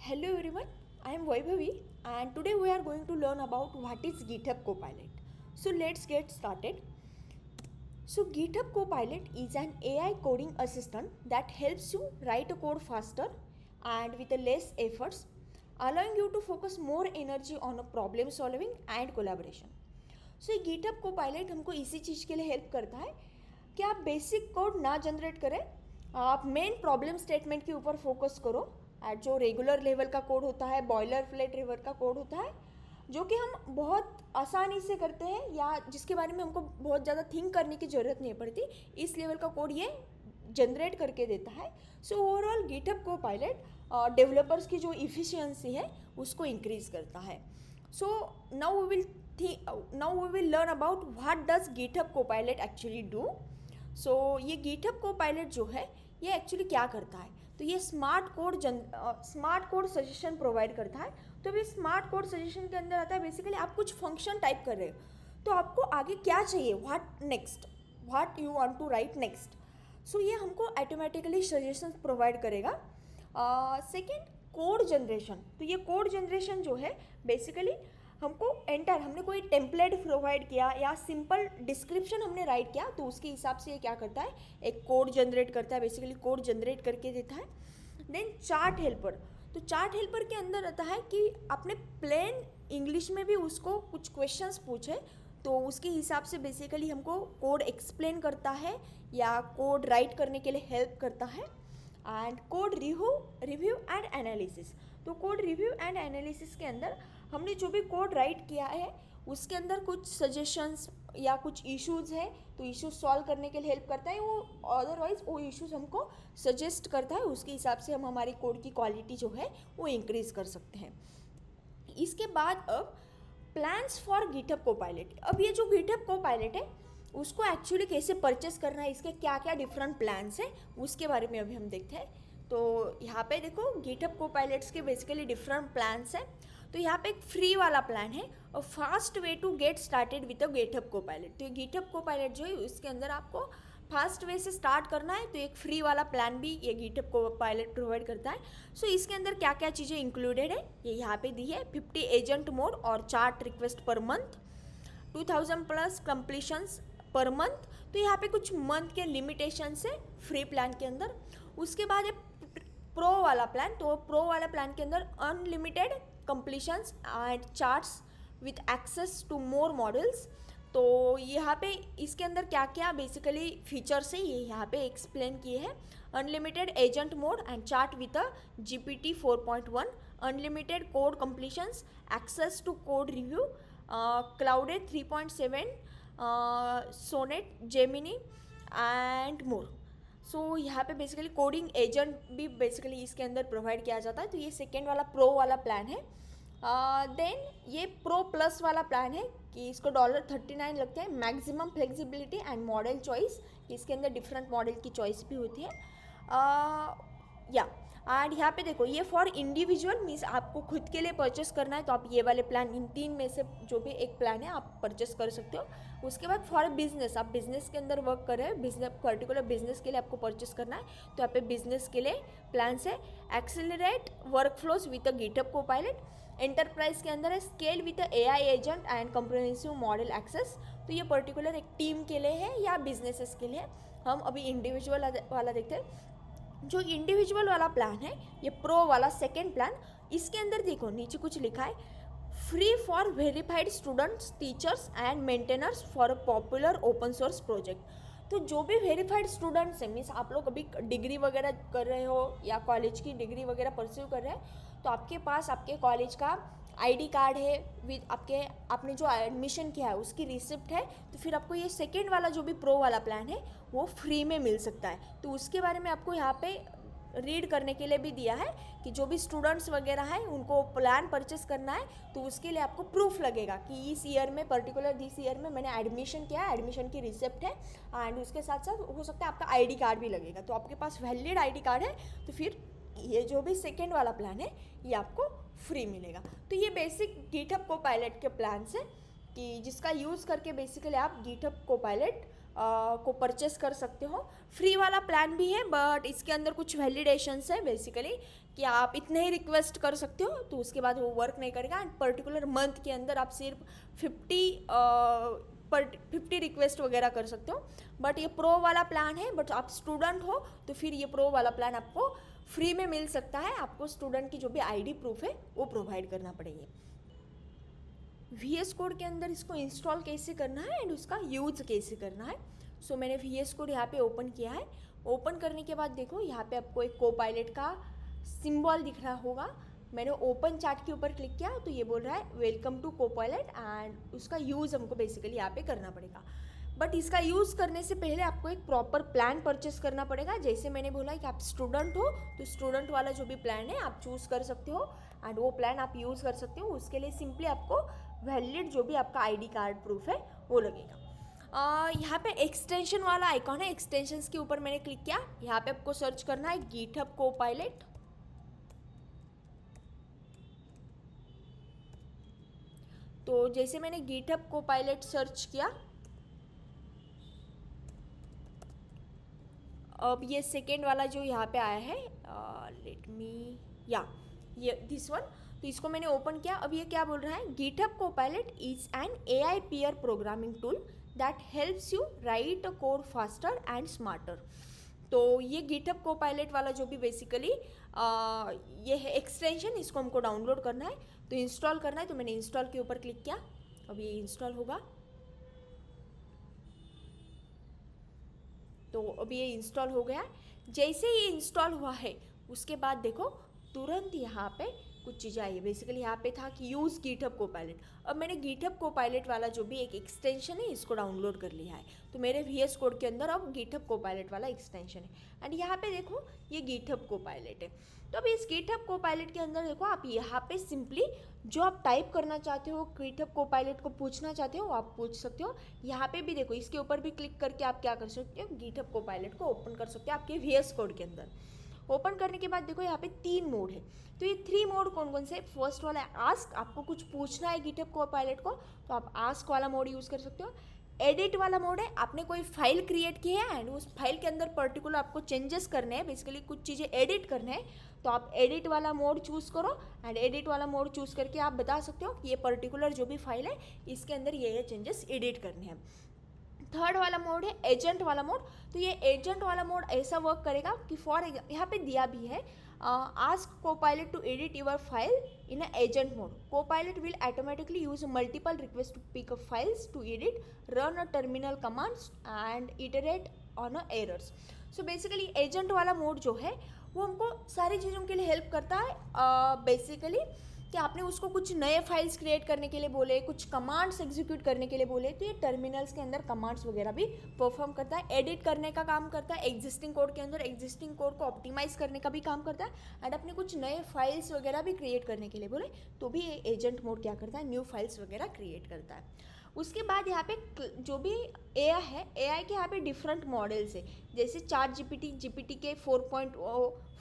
Hello everyone, I am Vaibhavi and today we are going to learn about what is GitHub Copilot. So let's get started. So GitHub Copilot is an AI coding assistant that helps you write a code faster and with less efforts, allowing you to focus more energy on problem solving and collaboration. सो ये GitHub Copilot हमको इसी चीज़ के लिए help करता है कि आप basic code ना जनरेट करें, आप मेन प्रॉब्लम स्टेटमेंट के ऊपर फोकस करो। एट जो रेगुलर लेवल का कोड होता है, बॉयलर प्लेट लेवल का कोड होता है, जो कि हम बहुत आसानी से करते हैं या जिसके बारे में हमको बहुत ज़्यादा थिंक करने की ज़रूरत नहीं पड़ती, इस लेवल का कोड ये जनरेट करके देता है। So overall GitHub Copilot developers की जो इफ़िशियंसी है उसको इंक्रीज़ करता है। So now we will learn about what does GitHub Copilot actually do. So ये GitHub Copilot जो है ये एक्चुअली क्या करता है, तो ये स्मार्ट कोड सजेशन प्रोवाइड करता है। तो ये स्मार्ट कोड सजेशन के अंदर आता है बेसिकली आप कुछ फंक्शन टाइप कर रहे हो तो आपको आगे क्या चाहिए, what you want to write next. So ये हमको ऑटोमेटिकली सजेशंस प्रोवाइड करेगा। Second, code generation. तो ये कोड जनरेशन जो है बेसिकली हमको हमने कोई टेम्पलेट प्रोवाइड किया या सिंपल डिस्क्रिप्शन हमने राइट किया तो उसके हिसाब से ये क्या करता है, एक कोड जनरेट करता है, बेसिकली कोड जनरेट करके देता है। Then chart helper. तो चार्ट हेल्पर के अंदर रहता है कि आपने प्लेन इंग्लिश में भी उसको कुछ क्वेश्चंस पूछे तो उसके हिसाब से बेसिकली हमको कोड एक्सप्लेन करता है या कोड राइट करने के लिए हेल्प करता है। And code review and analysis. तो कोड रिव्यू एंड एनालिसिस के अंदर हमने जो भी कोड राइट किया है उसके अंदर कुछ सजेशंस या कुछ इश्यूज़ है तो इश्यूज सॉल्व करने के लिए हेल्प करता है वो, अदरवाइज वो इश्यूज हमको सजेस्ट करता है, उसके हिसाब से हम हमारी कोड की क्वालिटी जो है वो इंक्रीज़ कर सकते हैं। इसके बाद अब प्लान्स फॉर गिटहब कोपायलट। अब ये जो गिटहब कोपायलट है उसको एक्चुअली कैसे परचेस करना है, इसके क्या क्या डिफरेंट प्लान्स हैं उसके बारे में अभी हम देखते हैं। तो यहाँ पे देखो गिटहब कोपायलट्स के बेसिकली डिफरेंट प्लान्स हैं। तो यहाँ पे एक फ्री वाला प्लान है और fast way to get started with a GitHub Copilot. तो ये गिटहब कोपायलट जो है उसके अंदर आपको फास्ट वे से स्टार्ट करना है तो एक फ्री वाला प्लान भी ये गिटहब कोपायलट प्रोवाइड करता है। सो इसके अंदर क्या क्या चीज़ें इंक्लूडेड है ये यहाँ पे दी है। 50 एजेंट मोड और chart request per month, 2000 plus completions per month. तो यहाँ पे कुछ मंथ के लिमिटेशंस है फ्री प्लान के अंदर। उसके बाद है प्रो वाला प्लान। तो प्रो वाला प्लान के अंदर unlimited completions and charts with access to more models. तो यहाँ पे इसके अंदर क्या क्या बेसिकली फीचर्स है ये यहाँ पे एक्सप्लेन किए हैं। Unlimited agent mode and chart with a GPT 4.1, unlimited code completions, access to code review, Claude 3.7, Sonnet, Gemini and more. So यहाँ पे बेसिकली कोडिंग एजेंट भी बेसिकली इसके अंदर प्रोवाइड किया जाता है। तो ये सेकेंड वाला प्रो वाला प्लान है। देन ये प्रो प्लस वाला प्लान है कि इसको $39 लगते हैं। Maximum flexibility and model choice, इसके अंदर डिफरेंट मॉडल की चॉइस भी होती है। एंड यहाँ पे देखो ये फॉर इंडिविजुअल मीन्स आपको खुद के लिए परचेस करना है तो आप ये वाले प्लान, इन तीन में से जो भी एक प्लान है आप परचेस कर सकते हो। उसके बाद फॉर बिजनेस, आप बिजनेस के अंदर वर्क कर रहे हो, बिजनेस पर्टिकुलर बिजनेस के लिए आपको परचेस करना है तो यहाँ पे बिजनेस के लिए प्लान है। Accelerate workflows with a GitHub Copilot. Enterprise के अंदर है scale with AI agent and comprehensive model access. तो ये पर्टिकुलर एक टीम के लिए है या बिजनेसेस के लिए। हम अभी इंडिविजुअल वाला देखते हैं। जो इंडिविजुअल वाला प्लान है ये प्रो वाला सेकेंड प्लान, इसके अंदर देखो नीचे कुछ लिखा है, free for verified students, teachers and maintainers for a popular open source project. तो जो भी वेरीफाइड स्टूडेंट्स हैं मीन्स आप लोग अभी डिग्री वगैरह कर रहे हो या कॉलेज की डिग्री वगैरह परस्यू कर रहे हैं तो आपके पास आपके कॉलेज का ID कार्ड है विद आपने जो एडमिशन किया है उसकी रिसिप्ट है, तो फिर आपको ये सेकेंड वाला जो भी प्रो वाला प्लान है वो फ्री में मिल सकता है। तो उसके बारे में आपको यहाँ पे रीड करने के लिए भी दिया है कि जो भी स्टूडेंट्स वगैरह हैं उनको प्लान परचेस करना है तो उसके लिए आपको प्रूफ लगेगा कि इस ईयर में पर्टिकुलर दिस ईयर में मैंने एडमिशन किया है, एडमिशन की रिसिप्ट है एंड उसके साथ साथ हो सकता है आपका ID कार्ड भी लगेगा। तो आपके पास वैलिड ID कार्ड है तो फिर ये जो भी सेकेंड वाला प्लान है ये आपको फ्री मिलेगा। तो ये बेसिक गिटहब कोपायलट के प्लान्स हैं कि जिसका यूज़ करके बेसिकली आप गिटहब कोपायलट को परचेस कर सकते हो। फ्री वाला प्लान भी है बट इसके अंदर कुछ वैलिडेशंस है बेसिकली कि आप इतने ही रिक्वेस्ट कर सकते हो, तो उसके बाद वो वर्क नहीं करेगा। एंड पर्टिकुलर मंथ के अंदर आप सिर्फ 50 रिक्वेस्ट वगैरह कर सकते हो। बट ये प्रो वाला प्लान है, बट आप स्टूडेंट हो तो फिर ये प्रो वाला प्लान आपको फ्री में मिल सकता है। आपको स्टूडेंट की जो भी आईडी प्रूफ है वो प्रोवाइड करना पड़ेगी। VS कोड के अंदर इसको इंस्टॉल कैसे करना है एंड उसका यूज कैसे करना है। सो मैंने VS कोड यहाँ पे ओपन किया है। ओपन करने के बाद देखो यहाँ पे आपको एक कोपायलट का सिंबल दिख रहा होगा। मैंने ओपन चैट के ऊपर क्लिक किया तो ये बोल रहा है वेलकम टू कोपायलट एंड उसका यूज़ हमको बेसिकली यहाँ पे करना पड़ेगा। बट इसका यूज़ करने से पहले आपको एक प्रॉपर प्लान परचेस करना पड़ेगा। जैसे मैंने बोला कि आप स्टूडेंट हो तो स्टूडेंट वाला जो भी प्लान है आप चूज़ कर सकते हो एंड वो प्लान आप यूज़ कर सकते हो। उसके लिए सिंपली आपको वैलिड जो भी आपका आईडी कार्ड प्रूफ है वो लगेगा। यहाँ पे एक्सटेंशन वाला आइकॉन है, एक्सटेंशंस के ऊपर मैंने क्लिक किया। यहाँ पे आपको सर्च करना है गिटहब कोपायलट। तो जैसे मैंने गिटहब कोपायलट सर्च किया, अब ये सेकेंड वाला जो यहाँ पे आया है, लेट मी ये दिस वन, तो इसको मैंने ओपन किया। अब ये क्या बोल रहा है, GitHub Copilot is an AI peer programming tool that helps you right a code faster and smarter. तो ये गिटहब कोपायलट वाला जो भी बेसिकली ये है एक्सटेंशन, इसको हमको डाउनलोड करना है तो इंस्टॉल करना है। तो मैंने इंस्टॉल के ऊपर क्लिक किया, अब ये इंस्टॉल होगा। तो अब ये इंस्टॉल हो गया। जैसे ही इंस्टॉल हुआ है उसके बाद देखो तुरंत यहाँ पे कुछ चीज़ें आई है। बेसिकली यहाँ पे था कि यूज़ गिटहब कोपायलट। अब मैंने गिटहब कोपायलट वाला जो भी एक एक्सटेंशन है इसको डाउनलोड कर लिया है। तो मेरे VS कोड के अंदर अब गिटहब कोपायलट वाला एक्सटेंशन है एंड यहाँ पे देखो ये गिटहब कोपायलट है। तो अब इस गिटहब कोपायलट के अंदर देखो आप यहाँ पे सिंपली जो आप टाइप करना चाहते हो, गिटहब कोपायलट को पूछना चाहते हो आप पूछ सकते हो। यहाँ पे भी देखो इसके ऊपर भी क्लिक करके आप क्या कर सकते हो, गिटहब कोपायलट को ओपन कर सकते हो आपके VS कोड के अंदर। ओपन करने के बाद देखो यहाँ पे 3 मोड है। तो ये 3 मोड कौन कौन से, फर्स्ट वाला है आस्क, आपको कुछ पूछना है गिटहब कोपायलट को तो आप आस्क वाला मोड यूज़ कर सकते हो। एडिट वाला मोड है, आपने कोई फाइल क्रिएट की है एंड उस फाइल के अंदर पर्टिकुलर आपको चेंजेस करने हैं, बेसिकली कुछ चीज़ें एडिट करने हैं तो आप एडिट वाला मोड चूज़ करो एंड एडिट वाला मोड चूज़ करके आप बता सकते हो कि ये पर्टिकुलर जो भी फाइल है इसके अंदर ये चेंजेस एडिट करने हैं। थर्ड वाला मोड है एजेंट वाला मोड। तो ये एजेंट वाला मोड ऐसा वर्क करेगा कि फॉर एग्जाम्पल यहाँ पे दिया भी है ask Copilot to edit your file in agent mode. Copilot will automatically use multiple request to pick up files to edit, run a terminal commands and iterate on a errors. So basically agent वाला mode जो है वो हमको सारी चीज़ों के लिए help करता है। बेसिकली कि आपने उसको कुछ नए फाइल्स क्रिएट करने के लिए बोले, कुछ कमांड्स एग्जीक्यूट करने के लिए बोले तो ये टर्मिनल्स के अंदर कमांड्स वगैरह भी परफॉर्म करता है। एडिट करने का काम करता है, एग्जिस्टिंग कोड के अंदर एग्जिस्टिंग कोड को ऑप्टिमाइज करने का भी काम करता है एंड अपने कुछ नए फाइल्स वगैरह भी क्रिएट करने के लिए बोले तो भी ये एजेंट मोड क्या करता है, न्यू फाइल्स वगैरह क्रिएट करता है। उसके बाद यहाँ पे जो भी AI है, AI के यहाँ पे डिफरेंट मॉडल्स है, जैसे GPT के 4.1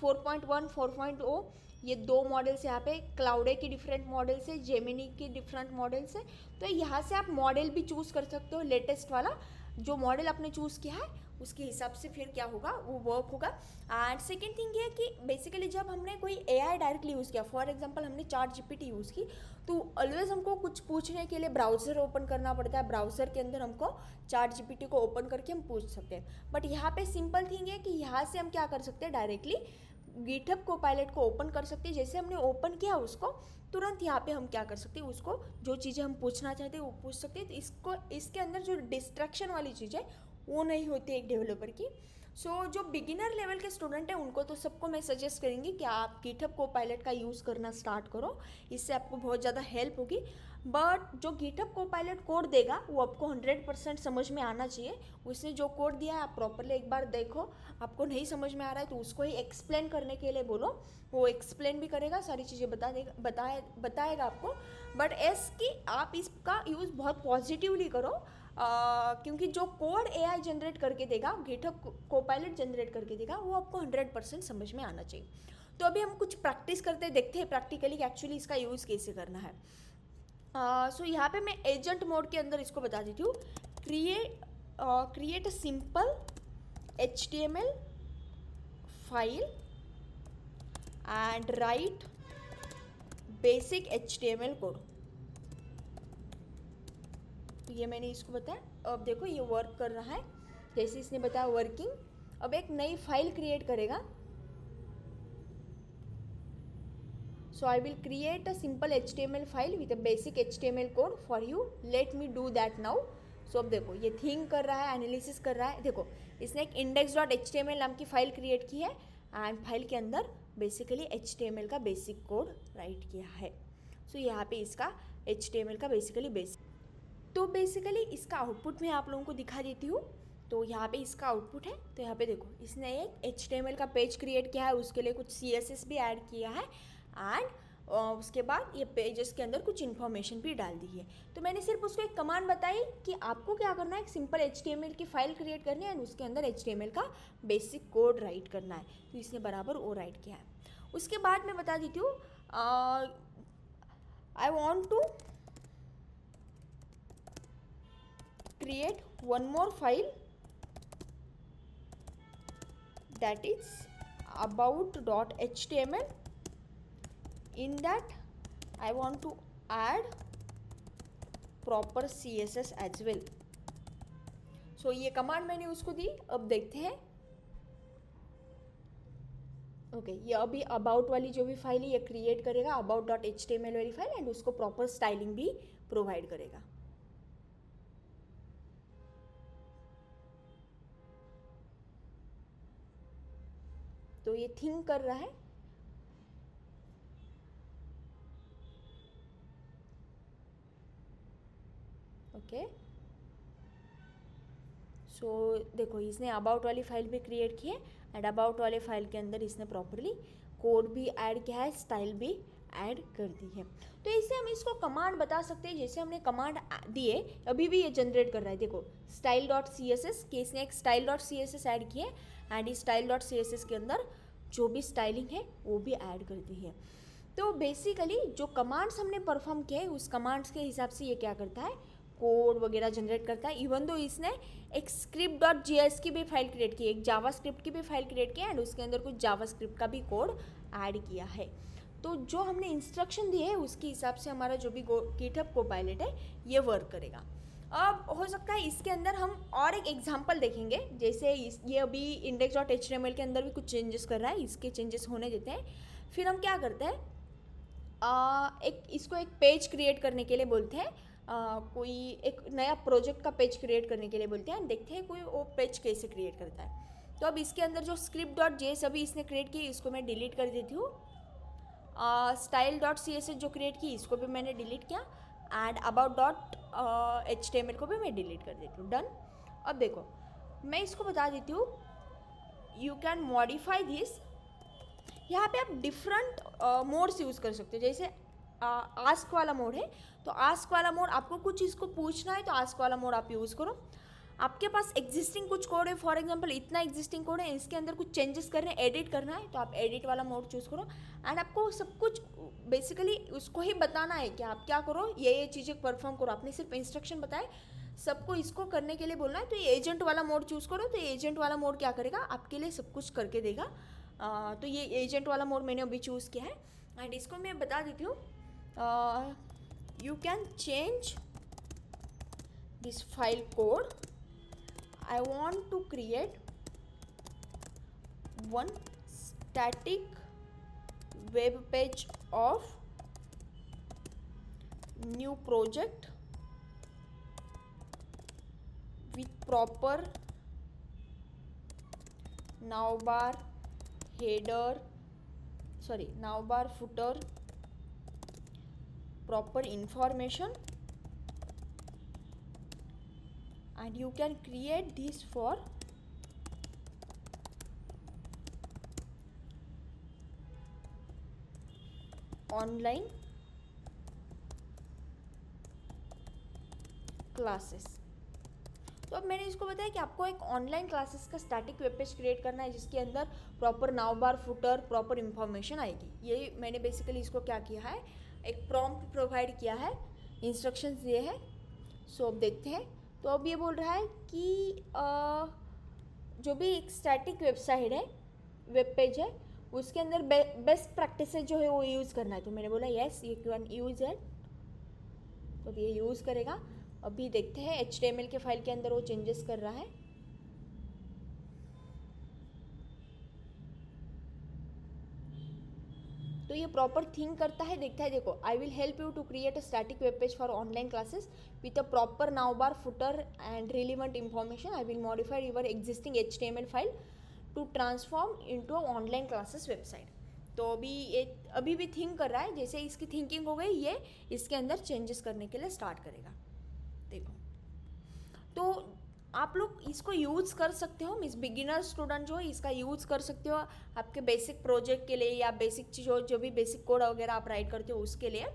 4.0 ये 2 मॉडल्स यहाँ पे, क्लाउडे की डिफरेंट मॉडल्स है, जेमिनी की डिफरेंट मॉडल्स है। तो यहाँ से आप मॉडल भी चूज़ कर सकते हो, लेटेस्ट वाला जो मॉडल आपने चूज़ किया है उसके हिसाब से फिर क्या होगा वो वर्क होगा। एंड सेकेंड थिंग ये कि बेसिकली जब हमने कोई AI डायरेक्टली यूज़ किया, फॉर एग्जांपल हमने ChatGPT यूज़ की तो ऑलवेज हमको कुछ पूछने के लिए ब्राउज़र ओपन करना पड़ता है। ब्राउज़र के अंदर हमको ChatGPT को ओपन करके हम पूछ सकते हैं। बट यहाँ पे सिंपल थिंग है कि यहाँ से हम क्या कर सकते हैं, डायरेक्टली गिटहब कोपायलट को ओपन कर सकते हैं। जैसे हमने ओपन किया उसको तुरंत यहाँ पे हम क्या कर सकते हैं, उसको जो चीज़ें हम पूछना चाहते हैं वो पूछ सकते हैं। तो इसके अंदर जो डिस्ट्रैक्शन वाली चीज़ है वो नहीं होती एक डेवलपर की। सो जो बिगिनर लेवल के स्टूडेंट हैं उनको तो सबको मैं सजेस्ट करेंगी कि आप गिटहब कोपायलट का यूज़ करना स्टार्ट करो, इससे आपको बहुत ज़्यादा हेल्प होगी। बट जो गिटहब कोपायलट कोड देगा वो आपको 100% समझ में आना चाहिए। उसने जो कोड दिया है आप प्रॉपरली एक बार देखो, आपको नहीं समझ में आ रहा है तो उसको ही एक्सप्लेन करने के लिए बोलो, वो एक्सप्लेन भी करेगा, सारी चीज़ें बताएगा आपको। बट कि आप इसका यूज़ बहुत पॉजिटिवली करो, क्योंकि जो कोड AI जनरेट करके देगा, गिटहब कोपायलट जनरेट करके देगा, वो आपको 100% समझ में आना चाहिए। तो अभी हम कुछ प्रैक्टिस करते देखते हैं प्रैक्टिकली कि एक्चुअली इसका यूज़ कैसे करना है। सो यहाँ पे मैं एजेंट मोड के अंदर इसको बता देती हूँ, create create a simple HTML file and write basic HTML code. तो ये मैंने इसको बताया. अब देखो ये वर्क कर रहा है जैसे इसने बताया वर्किंग. अब एक नई फाइल क्रिएट करेगा. So I will create a simple HTML file with a basic HTML code for you. Let me do that now. So अब देखो ये थिंक कर रहा है, एनालिसिस कर रहा है. देखो इसने एक index.html नाम की फाइल क्रिएट की है एंड फाइल के अंदर बेसिकली HTML का बेसिक कोड राइट किया है. सो यहाँ पे इसका HTML का बेसिकली बेसिक. तो बेसिकली इसका आउटपुट मैं आप लोगों को दिखा देती हूँ. तो यहाँ पे इसका आउटपुट है. तो यहाँ पे देखो इसने एक HTML का पेज क्रिएट किया है, उसके लिए कुछ CSS भी ऐड किया है एंड उसके बाद ये पेजेस के अंदर कुछ इन्फॉर्मेशन भी डाल दी है. तो मैंने सिर्फ उसको एक कमांड बताई कि आपको क्या करना है, एक सिंपल HTML की फाइल क्रिएट करनी है एंड उसके अंदर HTML का बेसिक कोड राइट करना है. तो इसने बराबर वो राइट किया है. उसके बाद मैं बता देती हूँ I want to create one more file that is about.html. In that I want to add proper CSS as well. So ये कमांड मैंने उसको दी. अब देखते हैं. ओके ये अभी अबाउट वाली जो भी फाइल है ये क्रिएट करेगा, about.html वाली फाइल, एंड उसको प्रॉपर स्टाइलिंग भी प्रोवाइड करेगा. तो ये थिंक कर रहा है. ओके सो देखो इसने अबाउट वाली फाइल भी क्रिएट की है एंड अबाउट वाले फाइल के अंदर इसने प्रॉपरली कोड भी ऐड किया है, स्टाइल भी ऐड कर दी है. तो इससे हम इसको कमांड बता सकते हैं. जैसे हमने कमांड दिए अभी भी ये जनरेट कर रहा है. देखो style.css के इसने एक style.css ऐड किए एंड इस style.css के अंदर जो भी स्टाइलिंग है वो भी ऐड कर दी है. तो बेसिकली जो कमांड्स हमने परफॉर्म किए उस कमांड्स के हिसाब से ये क्या करता है, कोड वगैरह जनरेट करता है. इवन दो इसने एक script.js की भी फाइल क्रिएट की, एक जावास्क्रिप्ट की भी फाइल क्रिएट की एंड उसके अंदर कुछ जावास्क्रिप्ट का भी कोड ऐड किया है. तो जो हमने इंस्ट्रक्शन दिए है उसके हिसाब से हमारा जो भी GitHub Copilot है ये वर्क करेगा. अब हो सकता है इसके अंदर हम और एक एग्जांपल देखेंगे. जैसे ये अभी index.html के अंदर भी कुछ चेंजेस कर रहा है, इसके चेंजेस होने देते हैं. फिर हम क्या करते हैं, इसको एक पेज क्रिएट करने के लिए बोलते हैं. कोई एक नया प्रोजेक्ट का पेज क्रिएट करने के लिए बोलते हैं. देखते हैं कोई वो पेज कैसे क्रिएट करता है. तो अब इसके अंदर जो script.js अभी इसने क्रिएट की इसको मैं डिलीट कर देती हूँ. style.css जो क्रिएट की इसको भी मैंने डिलीट किया एंड about.html को भी मैं डिलीट कर देती हूँ. डन. अब देखो मैं इसको बता देती हूँ यू कैन मॉडिफाई दिस. यहाँ पे आप डिफरेंट मोड्स यूज़ कर सकते हो. जैसे आस्क वाला मोड है तो आस्क वाला मोड आपको कुछ चीज़ को पूछना है तो आस्क वाला मोड आप यूज़ करो. आपके पास एग्जिस्टिंग कुछ कोड है, फॉर एग्जांपल इतना एग्जिस्टिंग कोड है, इसके अंदर कुछ चेंजेस करने हैं, एडिट करना है तो आप एडिट वाला मोड चूज़ करो. एंड आपको सब कुछ बेसिकली उसको ही बताना है कि आप क्या करो, ये चीज़ें परफॉर्म करो. आपने सिर्फ इंस्ट्रक्शन बताए, सबको इसको करने के लिए बोलना है. तो ये एजेंट वाला मोड चूज़ करो. तो ये एजेंट वाला मोड क्या करेगा, आपके लिए सब कुछ करके देगा. तो ये एजेंट वाला मोड मैंने अभी चूज़ किया है एंड इसको मैं बता देती हूँ. You can change this file code. I want to create one static web page of new project with proper navbar, navbar, footer, proper information. And you can create this for online classes. तो अब मैंने इसको बताया कि आपको एक online classes का static web page create करना है जिसके अंदर प्रॉपर नावबार, फुटर, प्रॉपर इंफॉर्मेशन आएगी. ये मैंने बेसिकली इसको क्या किया है, एक प्रॉम्प्ट प्रोवाइड किया है, इंस्ट्रक्शंस दिए हैं. सो अब देखते हैं तो अब ये बोल रहा है कि जो भी एक स्टैटिक वेबसाइट है, वेब पेज है, उसके अंदर बेस्ट प्रैक्टिसेस जो है वो यूज़ करना है। तो मैंने बोला yes you can use it. तो अब ये यूज़ करेगा। अभी देखते हैं HTML के फाइल के अंदर वो चेंजेस कर रहा है। तो ये प्रॉपर थिंक करता है, देखता है। देखो, I will help you to create a static web page for online classes with a proper nav bar, footer and relevant information. I will modify your existing HTML file to transform into a online classes website. तो अभी भी think कर रहा है। जैसे इसकी thinking हो गई, ये इसके अंदर चेंजेस करने के लिए स्टार्ट करेगा। देखो, तो आप लोग इसको यूज़ कर सकते हो। मीन्स बिगिनर स्टूडेंट जो है इसका यूज़ कर सकते हो आपके बेसिक प्रोजेक्ट के लिए, या बेसिक चीज़ जो भी बेसिक कोड वगैरह आप राइट करते हो उसके लिए।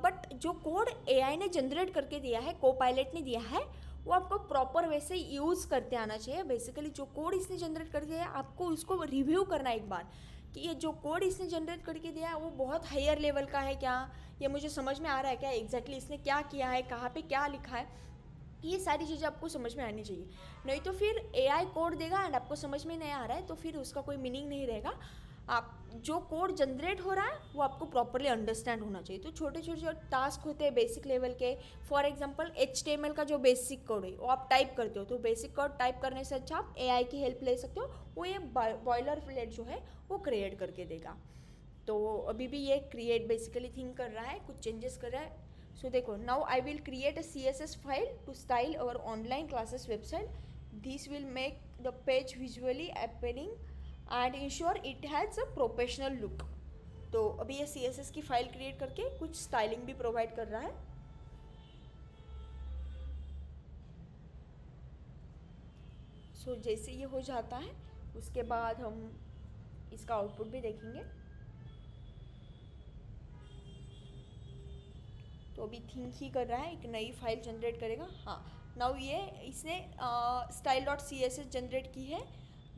बट जो कोड AI ने जनरेट करके दिया है, कोपायलट ने दिया है, वो आपको प्रॉपर वैसे यूज़ करते आना चाहिए। बेसिकली जो कोड इसने जनरेट कर दिया है, आपको उसको रिव्यू करना एक बार कि ये जो कोड इसने जनरेट करके दिया है वो बहुत हायर लेवल का है क्या, ये मुझे समझ में आ रहा है क्या, एग्जैक्टली इसने क्या किया है, कहाँ पे क्या लिखा है। ये सारी चीज़ें आपको समझ में आनी चाहिए। नहीं तो फिर AI कोड देगा एंड आपको समझ में नहीं आ रहा है तो फिर उसका कोई मीनिंग नहीं रहेगा। आप जो कोड जनरेट हो रहा है वो आपको प्रॉपरली अंडरस्टैंड होना चाहिए। तो छोटे छोटे जो टास्क होते हैं बेसिक लेवल के, फॉर एग्जांपल HTML का जो बेसिक कोड है वो आप टाइप करते हो, तो बेसिक कोड टाइप करने से अच्छा आप AI की हेल्प ले सकते हो। वो ये बॉयलर प्लेट जो है वो क्रिएट करके देगा। तो अभी भी ये क्रिएट बेसिकली थिंक कर रहा है, कुछ चेंजेस कर रहा है। सो देखो, now I will create a CSS file to style our online classes website. This will make the page visually appealing and ensure it has a professional look. तो अभी ये CSS की फाइल क्रिएट करके कुछ styling भी provide कर रहा है. सो जैसे ये हो जाता है उसके बाद हम इसका आउटपुट भी देखेंगे. तो अभी थिंक ही कर रहा है, एक नई फाइल जनरेट करेगा. हाँ, नाउ ये इसने style.css जनरेट की है.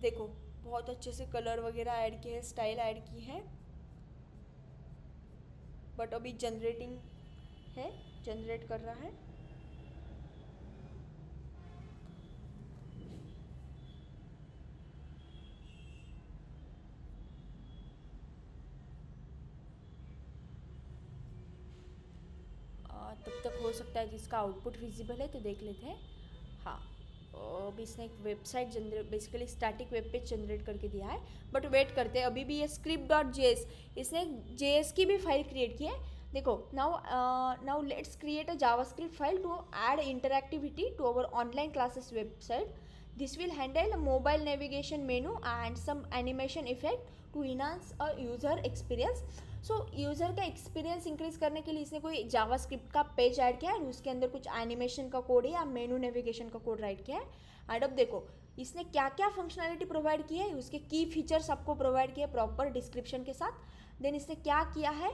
देखो, बहुत अच्छे से कलर वगैरह ऐड किए हैं, स्टाइल ऐड की है. बट अभी जनरेटिंग है, जनरेट कर रहा है. तब तक हो सकता है जिसका आउटपुट विजिबल है तो देख लेते हैं. हाँ, अभी इसने एक website generate, basically static web page generate करके दिया है. बट वेट करते हैं, अभी भी ये script.js, इसने JS की भी फाइल क्रिएट की है. देखो, now let's create a JavaScript file to add interactivity to our online classes website. This will handle mobile navigation menu and some animation effect to enhance a user experience. So user का experience increase करने के लिए इसने कोई JavaScript का page add किया है और उसके अंदर कुछ एनिमेशन का कोड है या मेनू नेविगेशन का कोड राइट किया है. एंड अब देखो इसने क्या क्या फंक्शनैलिटी प्रोवाइड की है, उसके की फीचर्स आपको प्रोवाइड किए प्रॉपर डिस्क्रिप्शन के साथ. देन इसने क्या किया है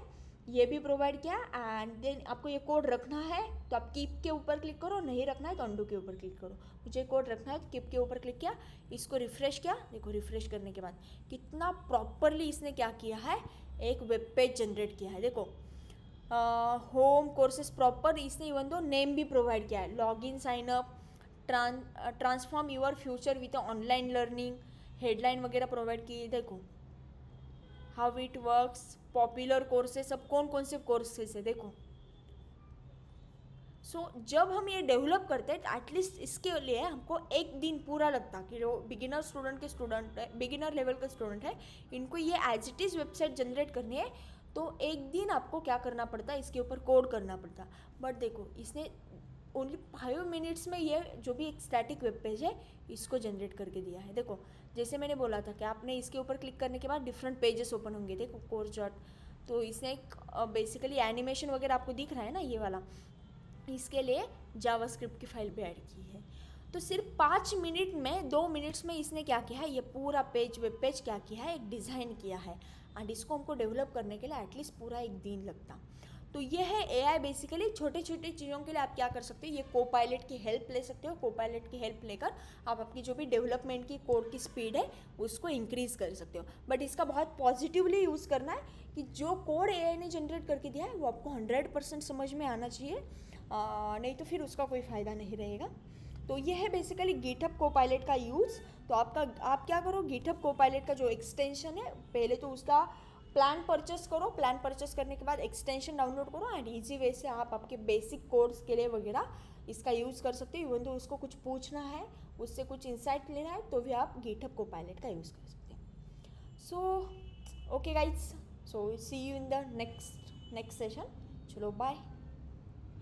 ये भी प्रोवाइड किया. एंड देन आपको ये कोड रखना है तो आप कीप के ऊपर क्लिक करो, नहीं रखना है तो अंडू के ऊपर क्लिक करो. मुझे कोड रखना है तो कीप के ऊपर क्लिक किया, इसको रिफ्रेश किया. देखो, रिफ्रेश करने के बाद कितना प्रॉपरली इसने क्या किया है, एक वेब पेज जनरेट किया है. देखो, होम कोर्सेज प्रॉपर इसने इवन दो नेम भी प्रोवाइड किया है, log in sign up, transform your future with online learning, headline वगैरह प्रोवाइड की. देखो how it works, popular courses, सब कौन कौन से कोर्सेज है देखो. सो जब हम ये डेवलप करते हैं एटलीस्ट इसके लिए हमको एक दिन पूरा लगता कि जो बिगिनर है, बिगिनर लेवल के स्टूडेंट है, इनको ये as it is website generate करनी है तो एक दिन आपको क्या करना पड़ता है, इसके ऊपर कोड करना पड़ता. बट देखो इसने ओनली 5 मिनट्स में ये जो भी एक स्टैटिक वेब पेज है इसको जनरेट करके दिया है. देखो, जैसे मैंने बोला था कि आपने इसके ऊपर क्लिक करने के बाद डिफरेंट पेजेस ओपन होंगे. देखो, कोर्स डॉट, तो इसने एक बेसिकली एनिमेशन वगैरह आपको दिख रहा है ना ये वाला, इसके लिए जावास्क्रिप्ट की फाइल भी ऐड की है. तो सिर्फ 5 मिनट में, 2 मिनट्स में इसने क्या किया है, ये पूरा पेज, वेब पेज क्या किया है, एक डिज़ाइन किया है. एंड इसको हमको डेवलप करने के लिए एटलीस्ट पूरा एक दिन लगता. तो ये है AI. बेसिकली छोटे छोटे चीज़ों के लिए आप क्या कर सकते हो, ये कोपायलट की हेल्प ले सकते हो. कोपायलट की हेल्प लेकर आप अपनी जो भी डेवलपमेंट की कोड की स्पीड है उसको इंक्रीज़ कर सकते हो. बट इसका बहुत पॉजिटिवली यूज़ करना है कि जो कोड AI ने जनरेट करके दिया है वो आपको 100% समझ में आना चाहिए. नहीं तो फिर उसका कोई फ़ायदा नहीं रहेगा। तो ये है बेसिकली गिटहब कोपायलट का यूज़। तो आप क्या करो, गिटहब कोपायलट का जो एक्सटेंशन है पहले तो उसका प्लान परचेस करो, प्लान परचेस करने के बाद एक्सटेंशन डाउनलोड करो एंड ईजी वे से आप आपके बेसिक कोर्स के लिए वगैरह इसका यूज़ कर सकते हो। इवन तो उसको कुछ पूछना है, उससे कुछ इंसाइट लेना है तो भी आप गिटहब कोपायलट का यूज़ कर सकते हैं। So okay guys, so see you in the next session. चलो बाय।